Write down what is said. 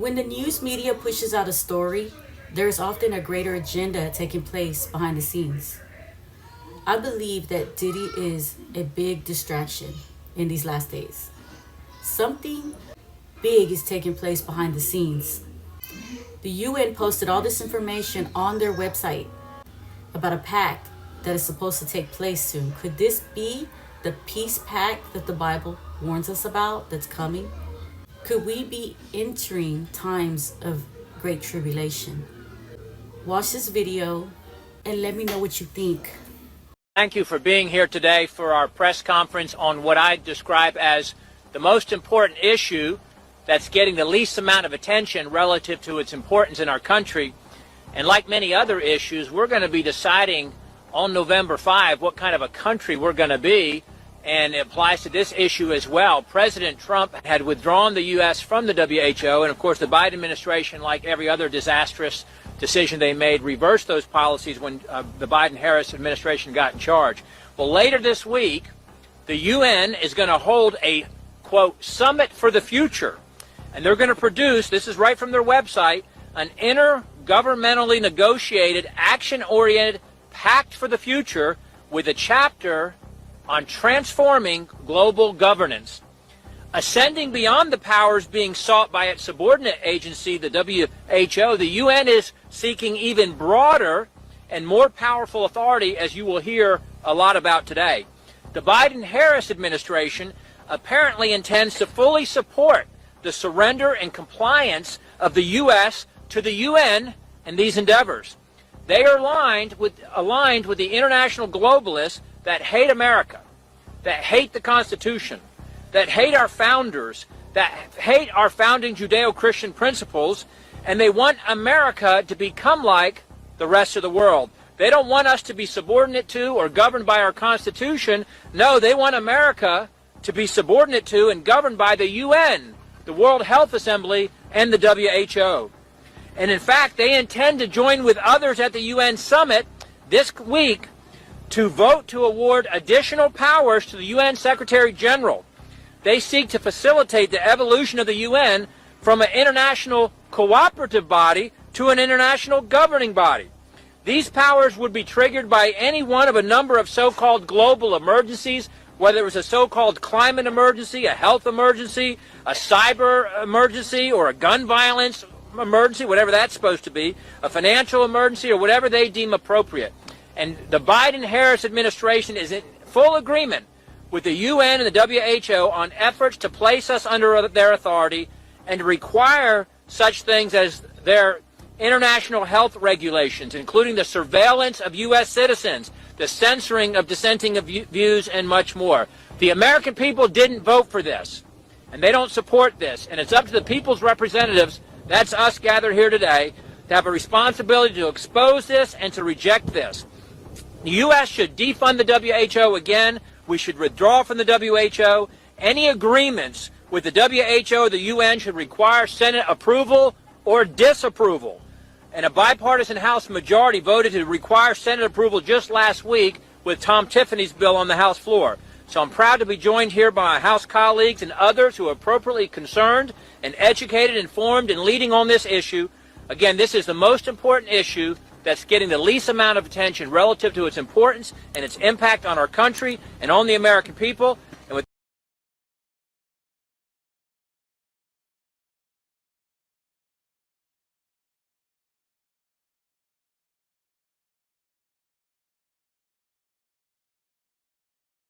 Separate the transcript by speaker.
Speaker 1: When the news media pushes out a story, there is often a greater agenda taking place behind the scenes. I believe that Diddy is a big distraction in these last days. Something big is taking place behind the scenes. The UN posted all this information on their website about a pact that is supposed to take place soon. Could this be the peace pact that the Bible warns us about that's coming? Could we be entering times of great tribulation? Watch this video and let me know what you think.
Speaker 2: Thank you for being here today for our press conference on what I describe as the most important issue that's getting the least amount of attention relative to its importance in our country. And like many other issues, we're going to be deciding on November 5 what kind of a country we're going to be, and it applies to this issue as well. President Trump had withdrawn the U.S. from the WHO, and of course the Biden administration, like every other disastrous decision they made, reversed those policies when the Biden-Harris administration got in charge. Well, later this week, the UN is going to hold a, quote, summit for the future. And they're going to produce, this is right from their website, an intergovernmentally negotiated, action-oriented pact for the future with a chapter on transforming global governance. Ascending beyond the powers being sought by its subordinate agency, the WHO, the UN is seeking even broader and more powerful authority, as you will hear a lot about today. The Biden-Harris administration apparently intends to fully support the surrender and compliance of the U.S. to the UN in these endeavors. They are aligned with the international globalists that hate America, that hate the Constitution, that hate our founders, that hate our founding Judeo-Christian principles, and they want America to become like the rest of the world. They don't want us to be subordinate to or governed by our Constitution. No, they want America to be subordinate to and governed by the UN, the World Health Assembly, and the WHO. And in fact, they intend to join with others at the UN summit this week to vote to award additional powers to the UN Secretary General. They seek to facilitate the evolution of the UN from an international cooperative body to an international governing body. These powers would be triggered by any one of a number of so-called global emergencies, whether it was a so-called climate emergency, a health emergency, a cyber emergency, or a gun violence emergency, whatever that's supposed to be, a financial emergency, or whatever they deem appropriate. And the Biden-Harris administration is in full agreement with the UN and the WHO on efforts to place us under their authority and to require such things as their international health regulations, including the surveillance of U.S. citizens, the censoring of dissenting views, and much more. The American people didn't vote for this, and they don't support this, and it's up to the people's representatives, that's us gathered here today, to have a responsibility to expose this and to reject this. The U.S. should defund the WHO again. We should withdraw from the WHO. Any agreements with the WHO or the UN should require Senate approval or disapproval. And a bipartisan House majority voted to require Senate approval just last week with Tom Tiffany's bill on the House floor. So I'm proud to be joined here by my House colleagues and others who are appropriately concerned and educated, informed, and leading on this issue. Again, this is the most important issue that's getting the least amount of attention relative to its importance and its impact on our country and on the American people.